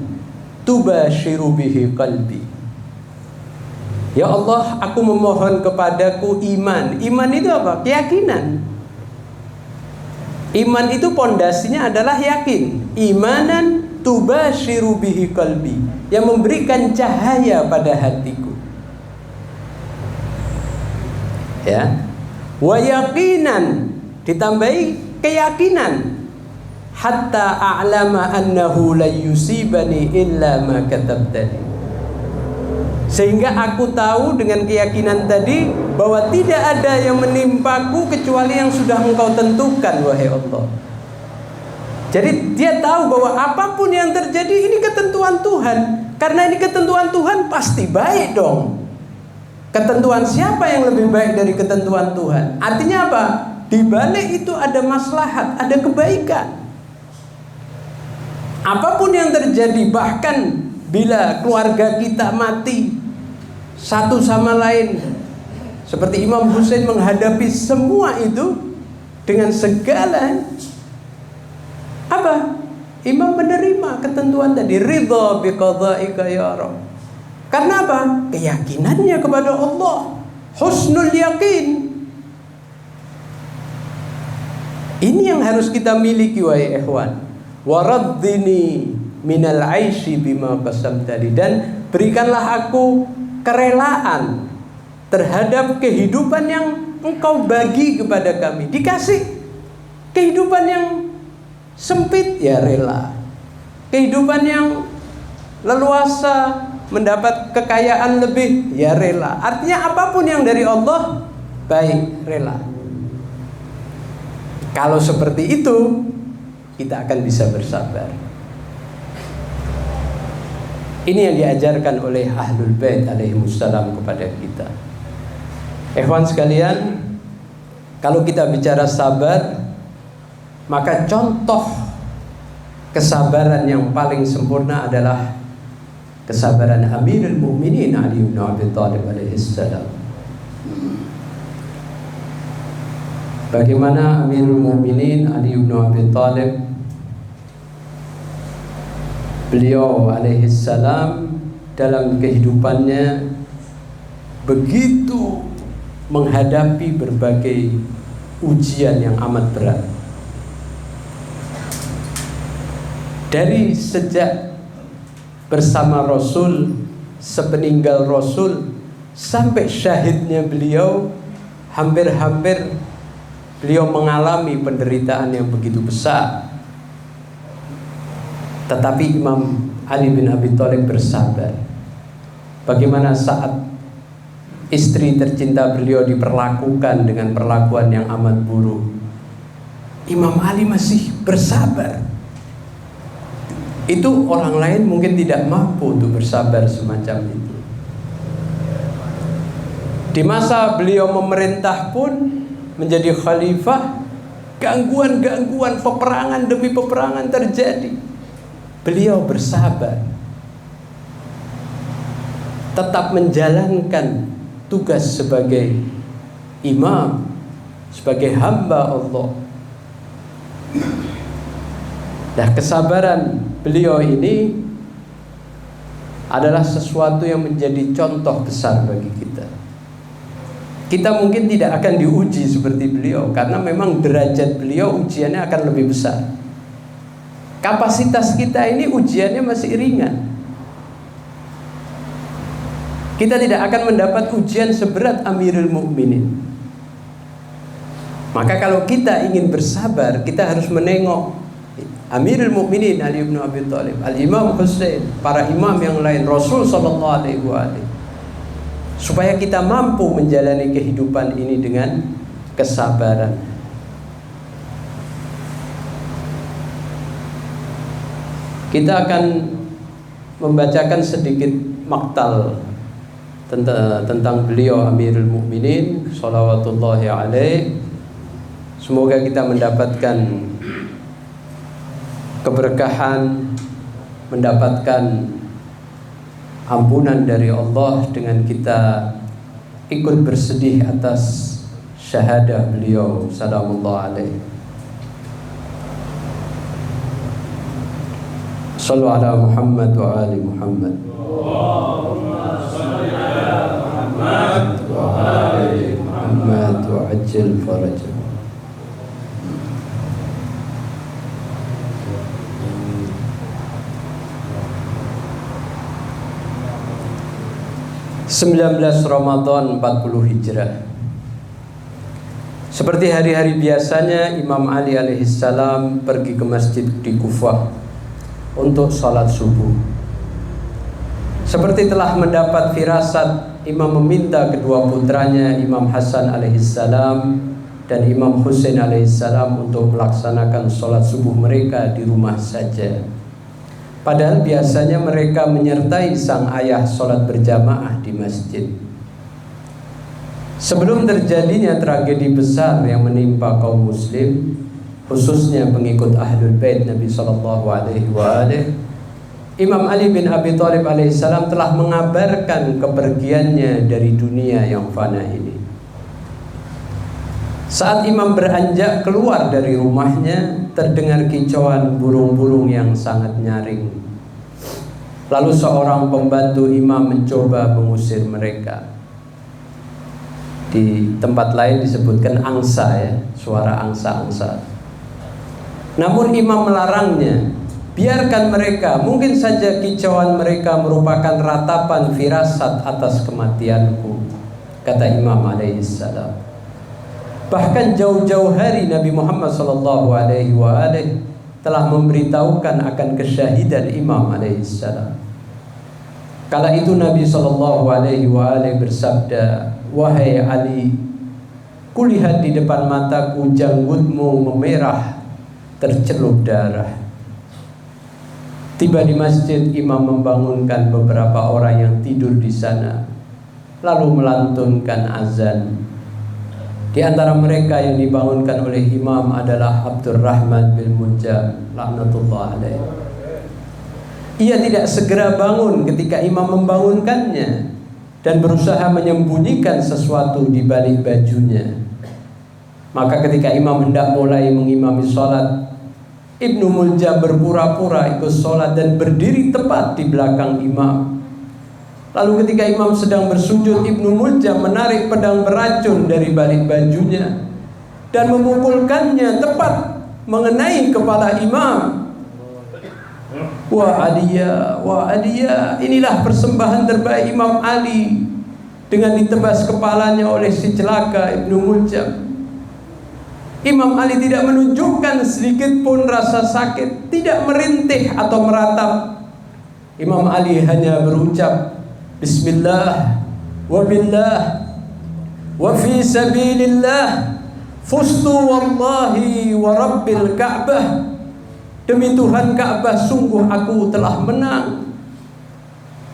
tubashiru bihi qalbi. Ya Allah, aku memohon kepadaku iman. Iman itu apa? Keyakinan. Iman itu pondasinya adalah yakin. Imanan tubashiru bihi qalbi, yang memberikan cahaya pada hatiku. Ya. Wa yaqinan, ditambahi keyakinan. Hatta a'lama annahu la yusibani illa ma katabtani. Sehingga aku tahu dengan keyakinan tadi bahwa tidak ada yang menimpaku kecuali yang sudah Engkau tentukan, wahai Allah. Jadi dia tahu bahwa apapun yang terjadi ini ketentuan Tuhan. Karena ini ketentuan Tuhan pasti baik dong. Ketentuan siapa yang lebih baik dari ketentuan Tuhan? Artinya apa? Di balik itu ada maslahat, ada kebaikan. Apapun yang terjadi, bahkan bila keluarga kita mati satu sama lain, seperti Imam Husain menghadapi semua itu dengan segala apa? Imam menerima ketentuan tadi, ridha biqadha'ika ya Rabb. Karena apa? Keyakinannya kepada Allah, husnul yakin. Ini yang harus kita miliki, wahai ikhwan. Waraddini minal aishi bima qasamtali, dan berikanlah aku kerelaan terhadap kehidupan yang Engkau bagi kepada kami. Dikasih kehidupan yang sempit, ya rela. Kehidupan yang leluasa, mendapat kekayaan lebih, ya rela. Artinya apapun yang dari Allah baik, rela. Kalau seperti itu, kita akan bisa bersabar. Ini yang diajarkan oleh Ahlul Bait alaihimussalam kepada kita. Ikhwan sekalian, kalau kita bicara sabar, maka contoh kesabaran yang paling sempurna adalah kesabaran Amirul Mukminin Ali bin Abi Thalib alaihissalam. Bagaimana Amirul Mukminin Ali bin Abi Thalib, beliau alaihissalam dalam kehidupannya begitu menghadapi berbagai ujian yang amat berat. Dari sejak bersama Rasul, sepeninggal Rasul, sampai syahidnya beliau, hampir-hampir beliau mengalami penderitaan yang begitu besar. Tetapi Imam Ali bin Abi Thalib bersabar. Bagaimana saat istri tercinta beliau diperlakukan dengan perlakuan yang amat buruk, Imam Ali masih bersabar. Itu orang lain mungkin tidak mampu untuk bersabar semacam itu. Di masa beliau memerintah pun menjadi khalifah, gangguan-gangguan, peperangan demi peperangan terjadi. Beliau bersabar, tetap menjalankan tugas sebagai imam, sebagai hamba Allah. Nah, kesabaran beliau ini adalah sesuatu yang menjadi contoh besar bagi kita. Kita mungkin tidak akan diuji seperti beliau, karena memang derajat beliau ujiannya akan lebih besar. Kapasitas kita ini ujiannya masih ringan. Kita tidak akan mendapat ujian seberat Amirul Mukminin. Maka kalau kita ingin bersabar, kita harus menengok Amirul Mukminin Ali bin Abi Thalib, Al-Imam Husain, para imam yang lain, Rasul sallallahu alaihi wasallam, supaya kita mampu menjalani kehidupan ini dengan kesabaran. Kita akan membacakan sedikit maktal tentang beliau Amirul Mukminin shalawatullahi alaih. Semoga kita mendapatkan keberkahan, mendapatkan ampunan dari Allah dengan kita ikut bersedih atas syahadah beliau salamullah alaih. Sallu ala Muhammad wa ali Muhammad. Allahumma salli ala Muhammad wa ali Muhammad wa ajil farajah. Ramadan 40 Hijrah. Seperti hari-hari biasanya, Imam Ali alaihissalam pergi ke masjid di Kufah untuk sholat subuh. Seperti telah mendapat firasat, Imam meminta kedua putranya Imam Hasan alaihissalam dan Imam Husain alaihissalam untuk melaksanakan sholat subuh mereka di rumah saja. Padahal biasanya mereka menyertai sang ayah sholat berjamaah di masjid. Sebelum terjadinya tragedi besar yang menimpa kaum muslim, khususnya pengikut Ahlul Bait Nabi sallallahu alaihi wasallam, Imam Ali bin Abi Thalib alaihissalam telah mengabarkan kepergiannya dari dunia yang fana ini. Saat Imam beranjak keluar dari rumahnya, terdengar kicauan burung-burung yang sangat nyaring. Lalu seorang pembantu Imam mencoba mengusir mereka. Di tempat lain disebutkan angsa, ya, suara angsa-angsa. Namun Imam melarangnya. Biarkan mereka, mungkin saja kicauan mereka merupakan ratapan firasat atas kematianku, kata Imam alaihissalam. Bahkan jauh-jauh hari Nabi Muhammad SAW telah memberitahukan akan kesyahidan Imam alaihissalam. Kala itu Nabi SAW bersabda, "Wahai Ali, kulihat di depan mataku janggutmu memerah, tercelup darah." Tiba di masjid, Imam membangunkan beberapa orang yang tidur di sana, lalu melantunkan azan. Di antara mereka yang dibangunkan oleh Imam adalah Abdurrahman bin Muljam laknatullah alaih. Ia tidak segera bangun ketika Imam membangunkannya dan berusaha menyembunyikan sesuatu di balik bajunya. Maka ketika Imam hendak mulai mengimami sholat, Ibnu Muljam berpura-pura ikut sholat dan berdiri tepat di belakang Imam. Lalu ketika Imam sedang bersujud, Ibnu Muljam menarik pedang beracun dari balik bajunya dan memukulkannya tepat mengenai kepala Imam. Wah Aliyah, inilah persembahan terbaik Imam Ali dengan ditebas kepalanya oleh si celaka Ibnu Muljam. Imam Ali tidak menunjukkan sedikit pun rasa sakit, tidak merintih atau meratap. Imam Ali hanya berucap, Bismillah, wabillah, wa fi sabilillah, fustu wallahi wa rabbil Ka'bah. Demi Tuhan Ka'bah, sungguh aku telah menang.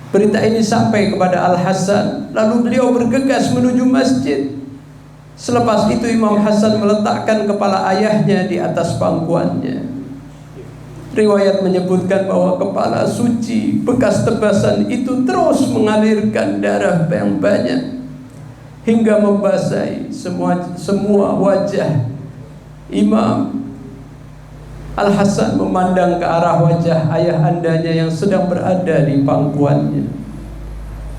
Berita ini sampai kepada Al-Hasan, lalu beliau bergegas menuju masjid. Selepas itu Imam Hasan meletakkan kepala ayahnya di atas pangkuannya. Riwayat menyebutkan bahwa kepala suci bekas tebasan itu terus mengalirkan darah yang banyak hingga membasahi semua wajah Imam. Al-Hasan memandang ke arah wajah ayah andanya yang sedang berada di pangkuannya,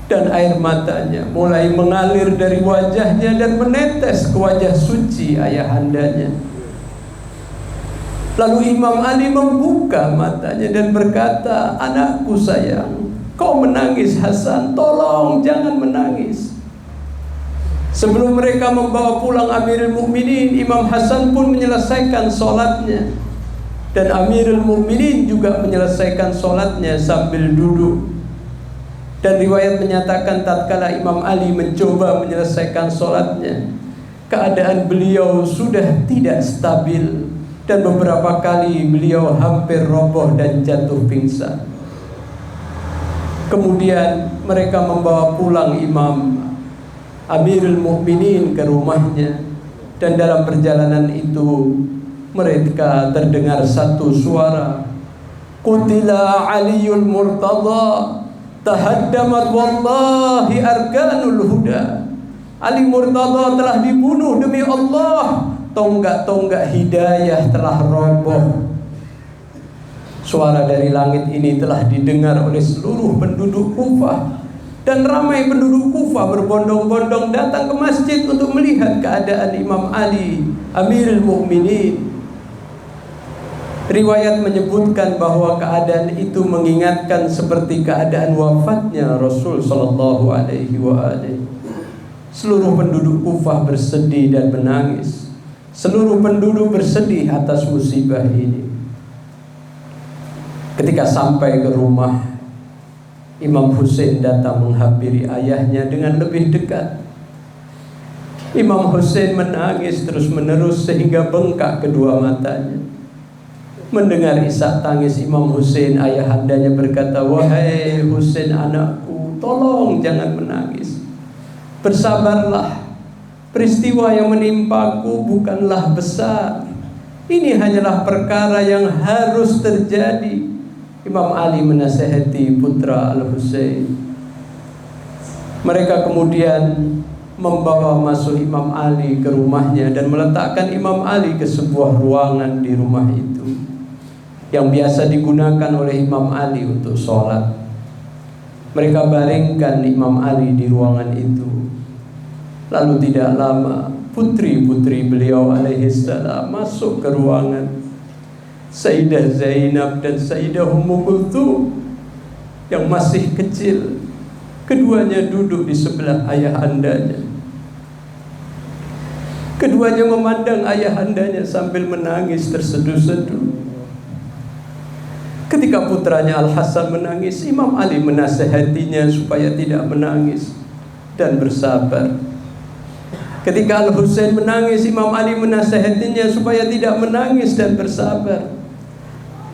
dan air matanya mulai mengalir dari wajahnya dan menetes ke wajah suci ayahandanya. Lalu Imam Ali membuka matanya dan berkata, "Anakku sayang, kau menangis Hasan, tolong jangan menangis." Sebelum mereka membawa pulang Amirul Mukminin, Imam Hasan pun menyelesaikan sholatnya, dan Amirul Mukminin juga menyelesaikan sholatnya sambil duduk. Dan riwayat menyatakan tatkala Imam Ali mencoba menyelesaikan sholatnya, keadaan beliau sudah tidak stabil. dan beberapa kali beliau hampir roboh dan jatuh pingsan. Kemudian mereka membawa pulang Imam Amirul Mukminin ke rumahnya, dan dalam perjalanan itu mereka terdengar satu suara, "Qutila Aliul Murtada, tahaddamat wallahi arkanul huda." Ali Murtada telah dibunuh demi Allah, tonggak-tonggak hidayah telah roboh. Suara dari langit ini telah didengar oleh seluruh penduduk Kufah, dan ramai penduduk Kufah berbondong-bondong datang ke masjid untuk melihat keadaan Imam Ali Amirul Mukminin. Riwayat menyebutkan bahwa keadaan itu mengingatkan seperti keadaan wafatnya Rasul sallallahu alaihi wasallam. Seluruh penduduk Kufah bersedih dan menangis. Seluruh penduduk bersedih atas musibah ini. Ketika sampai ke rumah, Imam Husain datang menghampiri ayahnya dengan lebih dekat. Imam Husain menangis terus-menerus sehingga bengkak kedua matanya. Mendengar isak tangis Imam Husain, ayahandanya berkata, "Wahai Husain anakku, tolong jangan menangis. Bersabarlah. Peristiwa yang menimpaku bukanlah besar. Ini hanyalah perkara yang harus terjadi." Imam Ali menasihati putra Al-Husain. Mereka kemudian membawa masuk Imam Ali ke rumahnya dan meletakkan Imam Ali ke sebuah ruangan di rumah itu yang biasa digunakan oleh Imam Ali untuk sholat. Mereka baringkan Imam Ali di ruangan itu. Lalu tidak lama putri-putri beliau alaihissalam masuk ke ruangan. Sayyidah Zainab dan Sayyidah Ummu Kulthum yang masih kecil, keduanya duduk di sebelah ayahandanya. Keduanya memandang ayahandanya sambil menangis terseduh-seduh. Ketika putranya Al-Hasan menangis, Imam Ali menasihatinya supaya tidak menangis dan bersabar. Ketika Al-Husain menangis, Imam Ali menasihatinya supaya tidak menangis dan bersabar.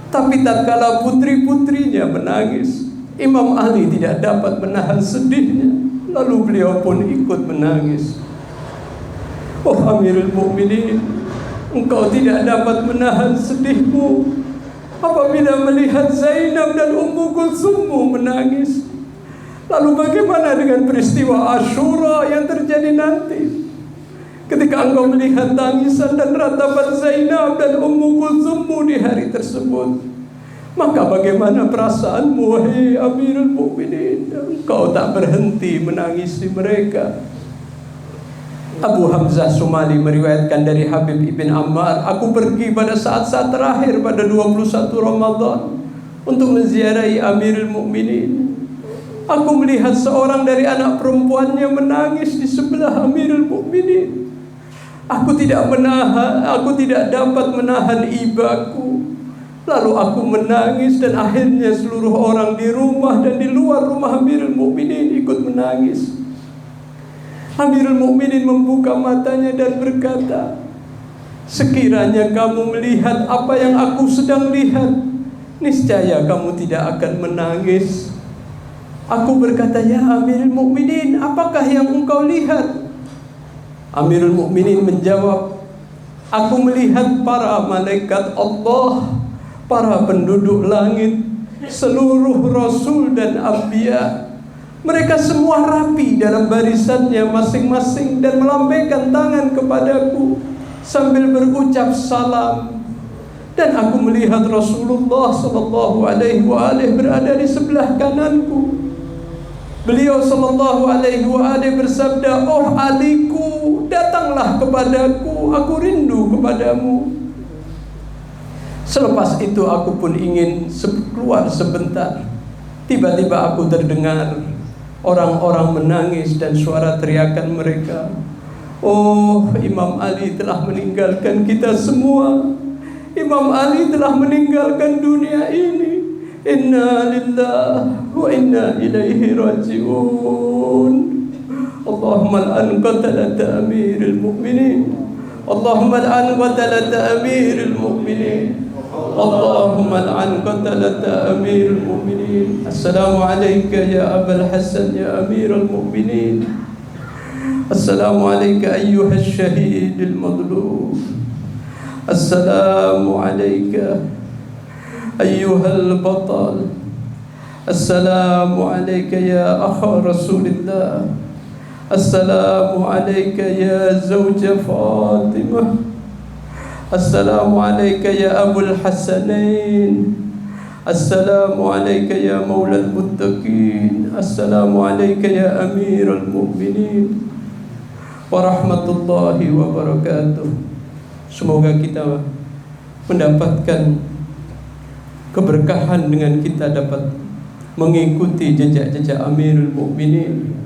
Tapi tatkala putri-putrinya menangis, Imam Ali tidak dapat menahan sedihnya. Lalu beliau pun ikut menangis. "Oh Amirul Mukminin, engkau tidak dapat menahan sedihmu apabila melihat Zainab dan Ummu Kulthummu menangis. Lalu bagaimana dengan peristiwa Asyura yang terjadi nanti? Ketika engkau melihat tangisan dan ratapan Zainab dan Ummu Kulthummu di hari tersebut, maka bagaimana perasaanmu, wahai Amirul Mukminin? Engkau tak berhenti menangisi mereka." Abu Hamzah Sumali meriwayatkan dari Habib ibn Ammar, "Aku pergi pada saat-saat terakhir pada 21 Ramadan untuk menziarahi Amirul Mukminin. Aku melihat seorang dari anak perempuannya menangis di sebelah Amirul Mukminin. Aku tidak dapat menahan ibaku. Lalu aku menangis dan akhirnya seluruh orang di rumah dan di luar rumah Amirul Mukminin ikut menangis. Amirul Mukminin membuka matanya dan berkata, 'Sekiranya kamu melihat apa yang aku sedang lihat, niscaya kamu tidak akan menangis.' Aku berkata, 'Ya Amirul Mukminin, apakah yang engkau lihat?' Amirul Mukminin menjawab, 'Aku melihat para malaikat Allah, para penduduk langit, seluruh rasul dan anbiya. Mereka semua rapi dalam barisannya masing-masing dan melambaikan tangan kepadaku sambil berucap salam. Dan aku melihat Rasulullah sallallahu alaihi wasallam berada di sebelah kananku. Beliau sallallahu alaihi wasallam bersabda, 'Oh Aliku, datanglah kepadaku, aku rindu kepadamu.' Selepas itu aku pun ingin keluar sebentar. Tiba-tiba aku terdengar orang-orang menangis dan suara teriakan mereka, 'Oh, Imam Ali telah meninggalkan kita semua. Imam Ali telah meninggalkan dunia ini. Inna lillahi wa inna ilaihi raji'un. Allahumma al'an qatalata Amirul Mukminin اللهم العن قتلة أمير المؤمنين اللهم العن قتلة أمير المؤمنين. السلام عليك يا أبا الحسن يا أمير المؤمنين. السلام عليك أيها الشهيد المظلوم. السلام عليك أيها البطل. السلام عليك يا أخ رسول الله. السلام عليك يا زوج فاطمة. السلام عليك يا أبو الحسنين. السلام عليك يا مولى المتقين. السلام عليك يا أمير المؤمنين warahmatullahi wabarakatuh. Semoga kita mendapatkan keberkahan dengan kita dapat mengikuti jejak-jejak Amirul Mukminin,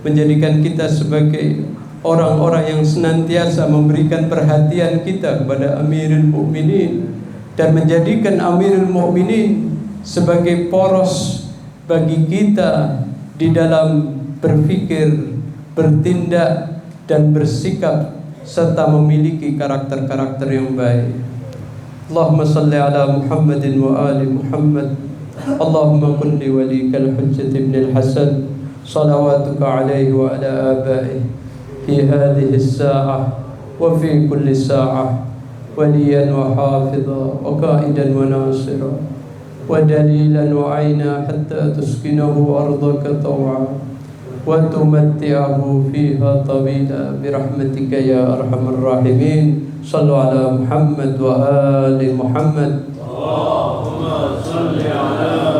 menjadikan kita sebagai orang-orang yang senantiasa memberikan perhatian kita kepada Amirul Mukminin dan menjadikan Amirul Mukminin sebagai poros bagi kita di dalam berpikir, bertindak dan bersikap serta memiliki karakter-karakter yang baik. Allahumma salli ala Muhammadin wa ali Muhammad. Allahumma kun li walikal hujjat ibn al-Hasan salawatuka alaihi wa ala abaihi fi hadhihi as-sa'ah wa fi kulli sa'ah waliyan wa hafidha wa qa'idan wa nasira wa dalilan wa aina hatta tuskinahu ardaka taw'a wa tumatti'ahu fiha tawila birahmatika ya arhamar rahimin. Sallu ala Muhammad wa ali Muhammad. Allahumma salli ala